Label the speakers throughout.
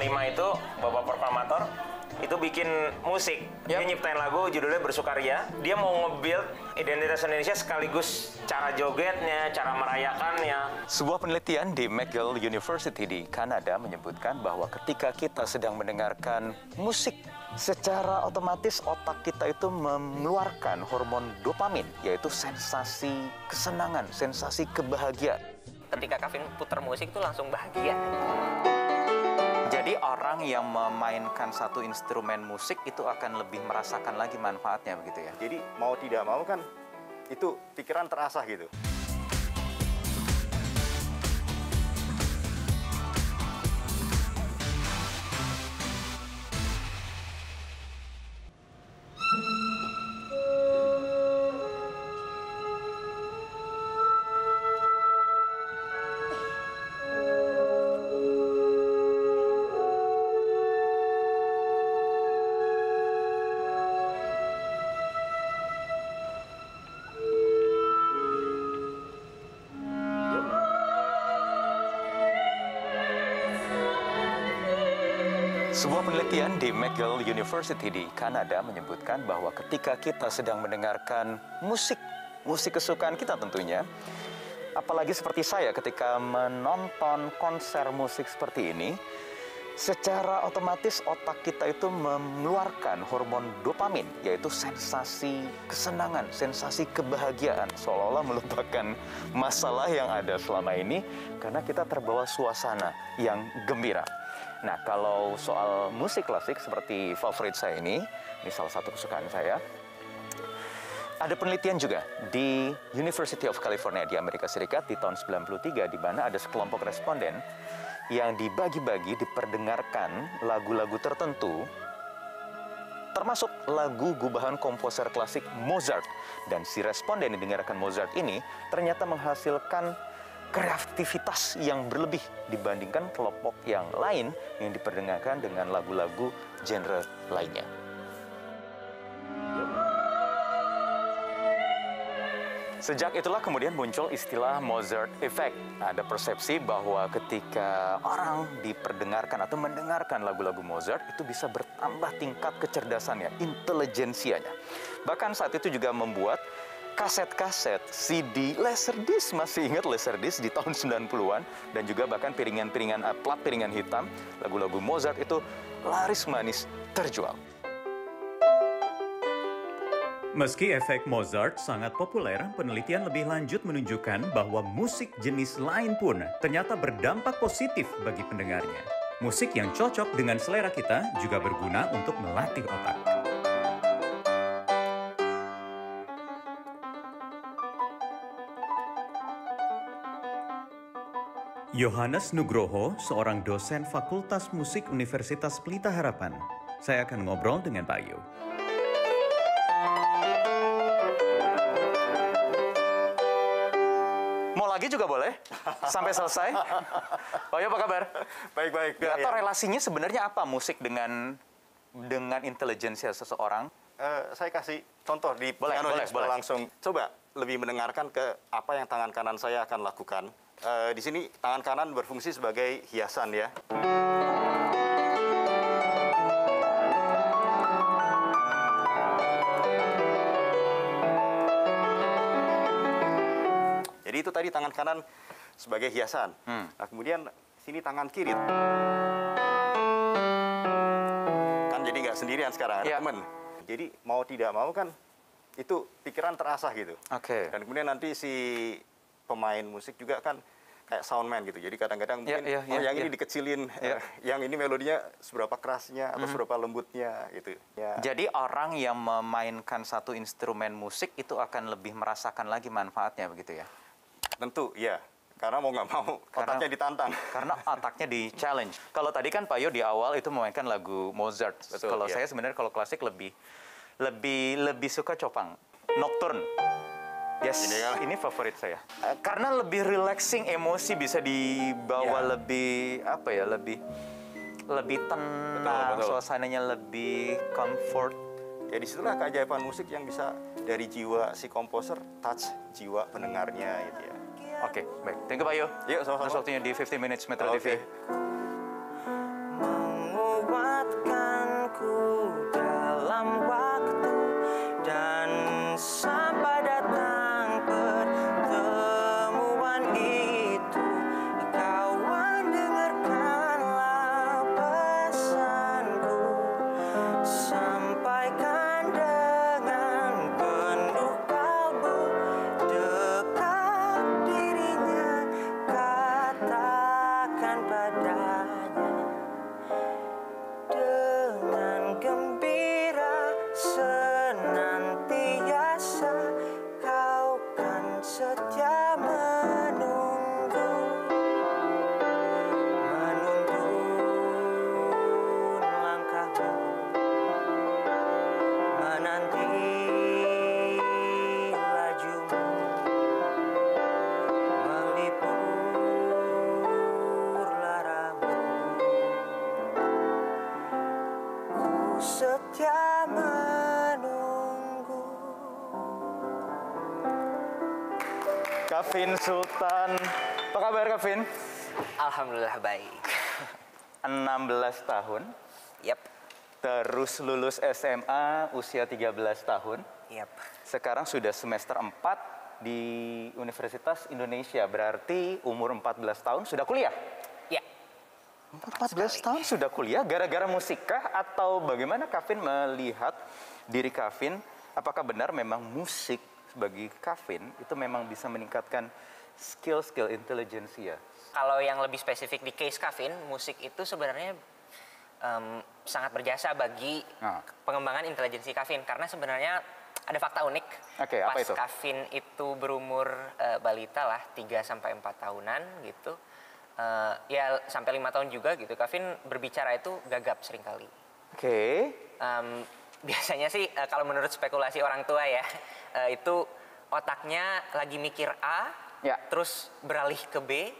Speaker 1: 95 itu Bapak Proklamator itu bikin musik. Dia nyiptain lagu judulnya Bersukaria. Dia mau nge-build identitas Indonesia sekaligus cara jogetnya, cara merayakannya.
Speaker 2: Sebuah penelitian di McGill University di Kanada menyebutkan bahwa ketika kita sedang mendengarkan musik, secara otomatis otak kita itu mengeluarkan hormon dopamin, yaitu sensasi kesenangan, sensasi kebahagiaan.
Speaker 3: Ketika Kevin putar musik itu langsung bahagia.
Speaker 2: Jadi orang yang memainkan satu instrumen musik itu akan lebih merasakan lagi manfaatnya begitu ya.
Speaker 4: Jadi mau tidak mau kan itu pikiran terasah gitu.
Speaker 2: Sebuah penelitian di McGill University di Kanada menyebutkan bahwa ketika kita sedang mendengarkan musik kesukaan kita tentunya, apalagi seperti saya ketika menonton konser musik seperti ini, secara otomatis otak kita itu mengeluarkan hormon dopamin, yaitu sensasi kesenangan, sensasi kebahagiaan, seolah-olah melupakan masalah yang ada selama ini karena kita terbawa suasana yang gembira. Nah, kalau soal musik klasik seperti favorit saya ini salah satu kesukaan saya. Ada penelitian juga di University of California di Amerika Serikat di tahun 93 di mana ada sekelompok responden yang dibagi-bagi diperdengarkan lagu-lagu tertentu termasuk lagu gubahan komposer klasik Mozart, dan si responden yang dengarkan Mozart ini ternyata menghasilkan kreativitas yang berlebih dibandingkan kelompok yang lain yang diperdengarkan dengan lagu-lagu genre lainnya. Sejak itulah kemudian muncul istilah Mozart Effect. Ada persepsi bahwa ketika orang diperdengarkan atau mendengarkan lagu-lagu Mozart, itu bisa bertambah tingkat kecerdasannya, intelijensianya. Bahkan saat itu juga membuat kaset-kaset, CD, laserdisc, masih ingat laserdisc di tahun 90-an, dan juga bahkan plat piringan hitam, lagu-lagu Mozart itu laris manis terjual.
Speaker 5: Meski efek Mozart sangat populer, penelitian lebih lanjut menunjukkan bahwa musik jenis lain pun ternyata berdampak positif bagi pendengarnya. Musik yang cocok dengan selera kita juga berguna untuk melatih otak. Yohanes Nugroho, seorang dosen Fakultas Musik Universitas Pelita Harapan. Saya akan ngobrol dengan Pak Yo.
Speaker 2: Mau lagi juga boleh, sampai selesai. Pak Yo, apa kabar?
Speaker 4: Baik-baik.
Speaker 2: Atau relasinya sebenarnya apa musik dengan intelijensia seseorang?
Speaker 4: Saya kasih contoh di
Speaker 2: boleh.
Speaker 4: Langsung. Coba lebih mendengarkan ke apa yang tangan kanan saya akan lakukan. Di sini tangan kanan berfungsi sebagai hiasan ya. Jadi itu tadi tangan kanan sebagai hiasan. Nah, kemudian sini tangan kiri. Kan jadi nggak sendirian sekarang, ada teman. Jadi mau tidak mau kan itu pikiran terasah gitu.
Speaker 2: Oke.
Speaker 4: Dan kemudian nanti si pemain musik juga kan kayak soundman gitu. Jadi kadang-kadang mungkin yang ini dikecilin, yang ini melodinya seberapa kerasnya atau seberapa lembutnya gitu. Ya.
Speaker 2: Jadi orang yang memainkan satu instrumen musik itu akan lebih merasakan lagi manfaatnya begitu ya?
Speaker 4: Tentu, ya. Karena mau nggak mau otaknya ditantang.
Speaker 2: Karena otaknya di-challenge. Kalau tadi kan Pak Yo di awal itu memainkan lagu Mozart. Kalau saya sebenarnya kalau klasik lebih suka Chopin, Nocturne. Yes, ini favorit saya. Karena lebih relaxing, emosi bisa dibawa lebih tenang, suasananya lebih comfort.
Speaker 4: Ya disitulah keajaiban musik yang bisa dari jiwa si komposer touch jiwa pendengarnya gitu ya.
Speaker 2: Oke, baik. Thank you Pak Yo.
Speaker 4: Yuk, sama-sama.
Speaker 2: Atas waktunya di 15 Minutes Metro TV.
Speaker 3: ku dalam waktu, dan sampai datang pertemuan itu, kawan dengarkanlah pesanku, sampaikan dengan penuh kalbu, dekat dirinya, katakan padanya dengan gembira senantiasa, kau kan setia menunggu langkahmu, menanti lajumu, melipur laramu. Ku setia menunggu.
Speaker 2: Kavin Sultan. Apa kabar, Kavin?
Speaker 3: Alhamdulillah baik.
Speaker 2: 16 tahun,
Speaker 3: Yap,
Speaker 2: terus lulus SMA usia 13 tahun.
Speaker 3: yap.
Speaker 2: Sekarang sudah semester 4 di Universitas Indonesia. Berarti umur 14 tahun sudah kuliah?
Speaker 3: Ya,
Speaker 2: 14 tahun sudah kuliah gara-gara musik kah? Atau bagaimana Kavin melihat diri Kavin? Apakah benar memang musik bagi Kavin itu memang bisa meningkatkan skill intelijensia?
Speaker 3: kalau yang lebih spesifik di case Kavin, musik itu sebenarnya sangat berjasa bagi pengembangan intelijensi Kavin, karena sebenarnya ada fakta unik.
Speaker 2: Oke, apa
Speaker 3: pas
Speaker 2: itu?
Speaker 3: Kavin itu berumur balita lah, 3-4 tahunan gitu, ya sampai 5 tahun juga gitu, Kavin berbicara itu gagap seringkali.
Speaker 2: Oke.
Speaker 3: Biasanya sih kalau menurut spekulasi orang tua ya, itu otaknya lagi mikir A,
Speaker 2: Ya.
Speaker 3: terus beralih ke B,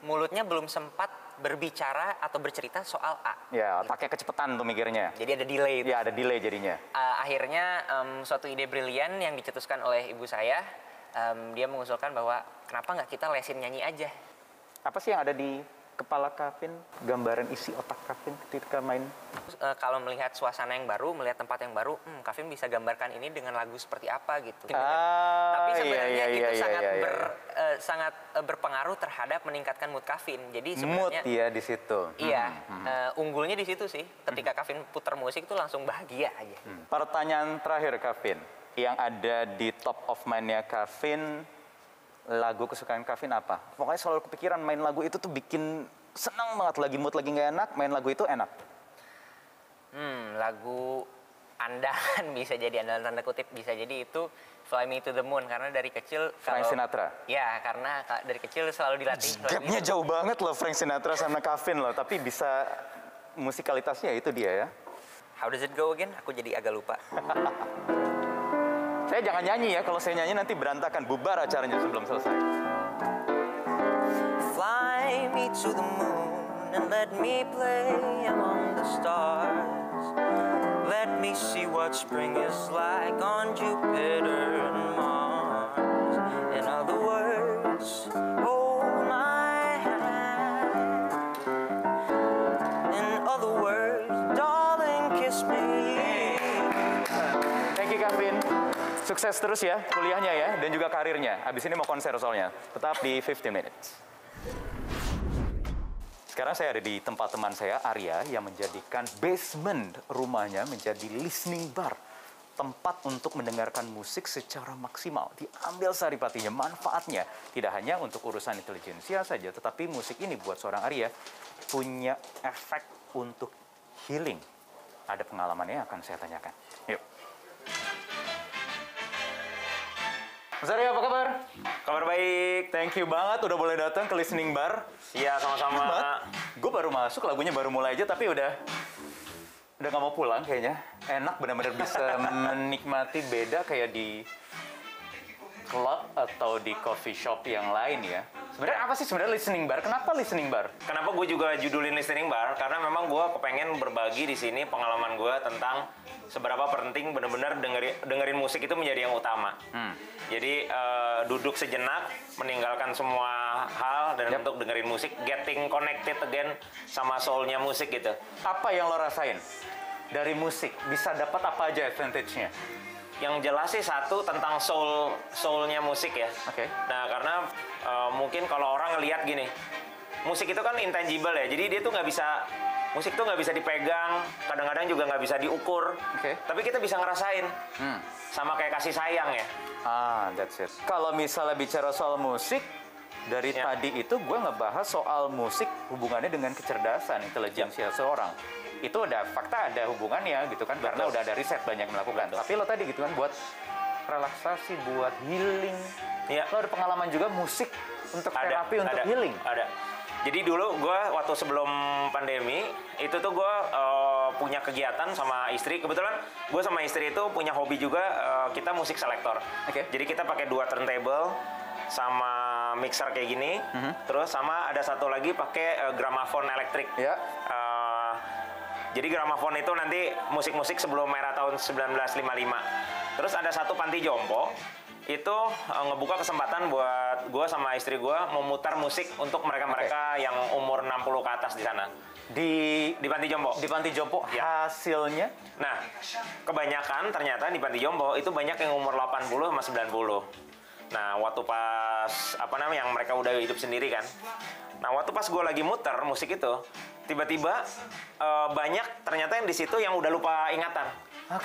Speaker 3: mulutnya belum sempat berbicara atau bercerita soal A.
Speaker 2: Ya, otaknya kecepatan tuh mikirnya.
Speaker 3: Jadi ada delay.
Speaker 2: Ya, ada delay jadinya.
Speaker 3: Akhirnya suatu ide brilian yang dicetuskan oleh ibu saya, dia mengusulkan bahwa kenapa nggak kita lesin nyanyi aja.
Speaker 2: Apa sih yang ada di kepala Kavin? Gambaran isi otak Kavin ketika main?
Speaker 3: Kalau melihat suasana yang baru, melihat tempat yang baru, Kavin bisa gambarkan ini dengan lagu seperti apa gitu. Tapi sebenarnya itu sangat berpengaruh terhadap meningkatkan mood Kavin. Jadi sebenarnya
Speaker 2: mood ya di situ.
Speaker 3: Iya, unggulnya di situ sih. Ketika Kavin putar musik itu langsung bahagia aja.
Speaker 2: Pertanyaan terakhir Kavin, yang ada di top of mind-nya Kavin, lagu kesukaan Kavin apa? Pokoknya selalu kepikiran main lagu itu tuh bikin senang banget, lagi mood lagi nggak enak, main lagu itu enak.
Speaker 3: Lagu andalan bisa jadi, andalan tanda kutip bisa jadi itu Fly Me to the Moon, karena dari kecil
Speaker 2: Frank Sinatra.
Speaker 3: Ya, karena dari kecil selalu dilatih.
Speaker 2: Gapnya jauh banget loh Frank Sinatra sama Kavin loh, tapi bisa musikalitasnya itu dia ya.
Speaker 3: How does it go again? Aku jadi agak lupa.
Speaker 2: Saya jangan nyanyi ya, kalau saya nyanyi nanti berantakan, bubar acaranya sebelum selesai.
Speaker 3: Fly me to the moon and let me play among the stars. Let me see what spring is like on Jupiter and Mars. In other words, hold my hand. In other words, darling, kiss me.
Speaker 2: Thank you Kavin. Sukses terus ya kuliahnya ya, dan juga karirnya. Abis ini mau konser soalnya. Tetap di 15 Minutes. Sekarang saya ada di tempat teman saya, Arya, yang menjadikan basement rumahnya menjadi listening bar. Tempat untuk mendengarkan musik secara maksimal. Diambil saripatinya, manfaatnya. Tidak hanya untuk urusan intelijensia saja, tetapi musik ini buat seorang Arya punya efek untuk healing. Ada pengalamannya yang akan saya tanyakan. Yuk. Mas Arya, apa kabar?
Speaker 1: Kabar baik.
Speaker 2: Thank you banget udah boleh datang ke listening bar.
Speaker 1: Iya, sama-sama.
Speaker 2: Gue baru masuk, lagunya baru mulai aja, tapi udah nggak mau pulang kayaknya. Enak, benar-benar bisa menikmati, beda kayak di club atau di coffee shop yang lain ya. Sebenarnya apa sih sebenarnya listening bar? Kenapa listening bar?
Speaker 1: Kenapa gue juga judulin listening bar? Karena memang gue kepengen berbagi di sini pengalaman gue tentang seberapa penting benar-benar dengerin musik itu menjadi yang utama. Jadi duduk sejenak, meninggalkan semua hal dan untuk dengerin musik, getting connected again sama soul-nya musik gitu.
Speaker 2: Apa yang lo rasain dari musik? Bisa dapat apa aja advantage-nya?
Speaker 1: Yang jelas sih satu tentang soulnya musik ya.
Speaker 2: Oke.
Speaker 1: Nah karena mungkin kalau orang ngelihat gini, musik itu kan intangible ya. Jadi dia tuh nggak bisa, musik tuh nggak bisa dipegang, kadang-kadang juga nggak bisa diukur.
Speaker 2: Oke.
Speaker 1: Tapi kita bisa ngerasain. Sama kayak kasih sayang ya.
Speaker 2: That's it. Kalau misalnya bicara soal musik, dari tadi itu gue ngebahas soal musik hubungannya dengan kecerdasan, intelijensia seseorang. Itu ada fakta, ada hubungannya gitu kan, karena udah ada riset banyak melakukan. Tapi lo tadi gitu kan buat relaksasi, buat healing. Lo ada pengalaman juga musik untuk terapi untuk healing?
Speaker 1: Ada. Jadi dulu gue waktu sebelum pandemi itu tuh gue punya kegiatan sama istri. Kebetulan gue sama istri itu punya hobi juga, kita musik selektor. Jadi kita pakai 2 turntable sama mixer kayak gini. Terus sama ada satu lagi pakai gramafon elektrik. Jadi gramafon itu nanti musik-musik sebelum era tahun 1955. Terus ada satu panti jompo, itu ngebuka kesempatan buat gue sama istri gue memutar musik untuk mereka-mereka yang umur 60 ke atas di sana. Di panti jompo.
Speaker 2: Di panti jompo, hasilnya?
Speaker 1: Nah, kebanyakan ternyata di panti jompo itu banyak yang umur 80 sama 90. Nah, waktu pas, yang mereka udah hidup sendiri kan. Nah, waktu pas gue lagi muter musik itu, tiba-tiba banyak ternyata yang di situ yang udah lupa ingatan.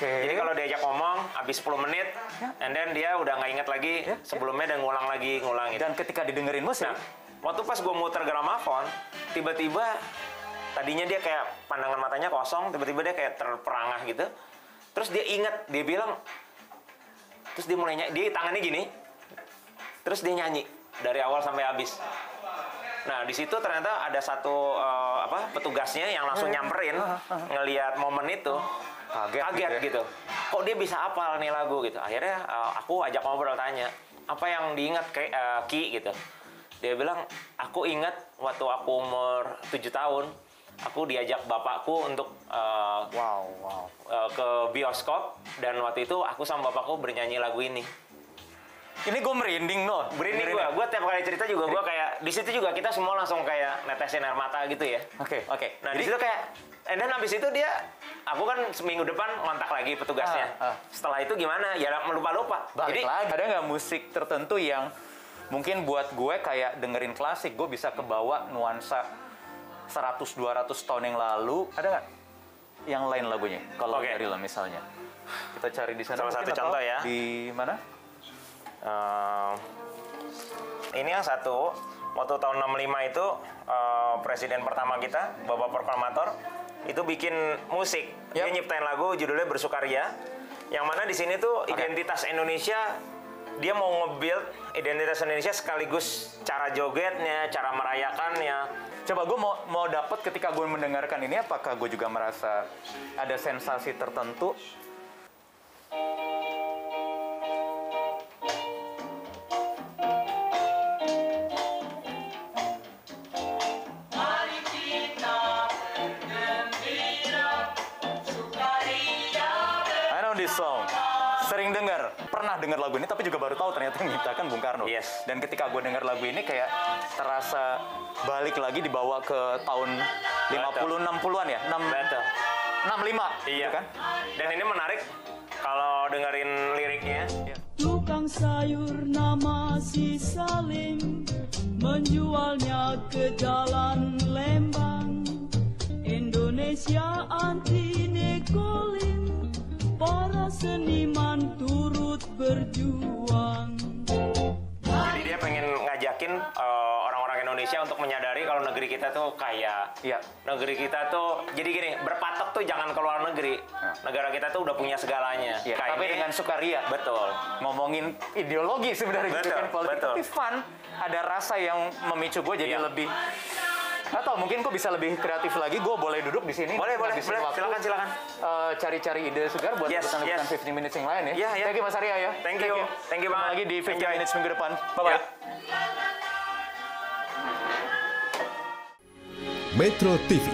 Speaker 1: Jadi kalau diajak ngomong, habis 10 menit, and then dia udah nggak ingat lagi, sebelumnya dan ngulang gitu.
Speaker 2: Dan ketika didengerin musik,
Speaker 1: waktu pas gue muter gramafon, tiba-tiba tadinya dia kayak pandangan matanya kosong, tiba-tiba dia kayak terperangah gitu. Terus dia ingat, dia bilang, terus dia mulai nyanyi, dia tangannya gini, terus dia nyanyi dari awal sampai habis. Nah, di situ ternyata ada satu petugasnya yang langsung nyamperin, ngelihat momen itu, kaget gitu. Kok dia bisa hafal nih lagu gitu. Akhirnya aku ajak ngobrol, tanya, apa yang diingat Ki gitu. Dia bilang, aku ingat waktu aku umur 7 tahun, aku diajak bapakku untuk ke bioskop, dan waktu itu aku sama bapakku bernyanyi lagu ini.
Speaker 2: Ini gue merinding loh.
Speaker 1: Merinding gue tiap kali cerita juga gue kayak, di situ juga kita semua langsung kayak netesin air mata gitu ya.
Speaker 2: Oke.
Speaker 1: Nah, di situ kayak, and then abis itu aku kan seminggu depan ngontak lagi petugasnya. Setelah itu gimana? Ya lupa-lupa.
Speaker 2: Jadi lagi, ada nggak musik tertentu yang mungkin buat gue kayak dengerin klasik, gue bisa kebawa nuansa 100-200 tahun yang lalu? Ada nggak yang lain lagunya? Kalau dari lo misalnya. Kita cari di sana.
Speaker 1: Salah satu contoh ya.
Speaker 2: Di mana?
Speaker 1: Ini yang satu, waktu tahun 65 itu presiden pertama kita, Bapak Proklamator, itu bikin musik. Dia nyiptain lagu judulnya Bersukaria, yang mana di sini tuh identitas Indonesia, dia mau nge-build identitas Indonesia sekaligus cara jogetnya, cara merayakannya.
Speaker 2: Coba gue mau dapat ketika gue mendengarkan ini, apakah gue juga merasa ada sensasi tertentu? Sering dengar, pernah dengar lagu ini, tapi juga baru tahu ternyata yang menciptakan Bung Karno. Dan ketika gue dengar lagu ini kayak terasa balik lagi, dibawa ke tahun 50-60-an ya? 65,
Speaker 1: iya
Speaker 2: kan?
Speaker 1: Dan ini menarik kalau dengerin liriknya.
Speaker 6: Tukang sayur nama si Salim, menjualnya ke jalan Lembang. Indonesia anti nekolin, para seniman turut berjuang.
Speaker 1: Jadi dia pengen ngajakin orang-orang Indonesia untuk menyadari kalau negeri kita tuh kaya. Negeri kita tuh, jadi gini, berpatok tuh jangan ke luar negeri. Negara kita tuh udah punya segalanya.
Speaker 2: Tapi dengan sukaria.
Speaker 1: Betul.
Speaker 2: Ngomongin ideologi sebenarnya gitu kan, politik.
Speaker 1: Betul.
Speaker 2: Tapi fun, ada rasa yang memicu gue jadi lebih... Atau mungkin gue bisa lebih kreatif lagi, gue boleh duduk di sini.
Speaker 1: Boleh. Silakan.
Speaker 2: Cari-cari ide segar buat liputan 15 minutes yang lain ya. Thank you Mas Arya ya.
Speaker 1: Thank you banget.
Speaker 2: Lagi di 15 minutes minggu depan. Bye-bye.
Speaker 7: Metro TV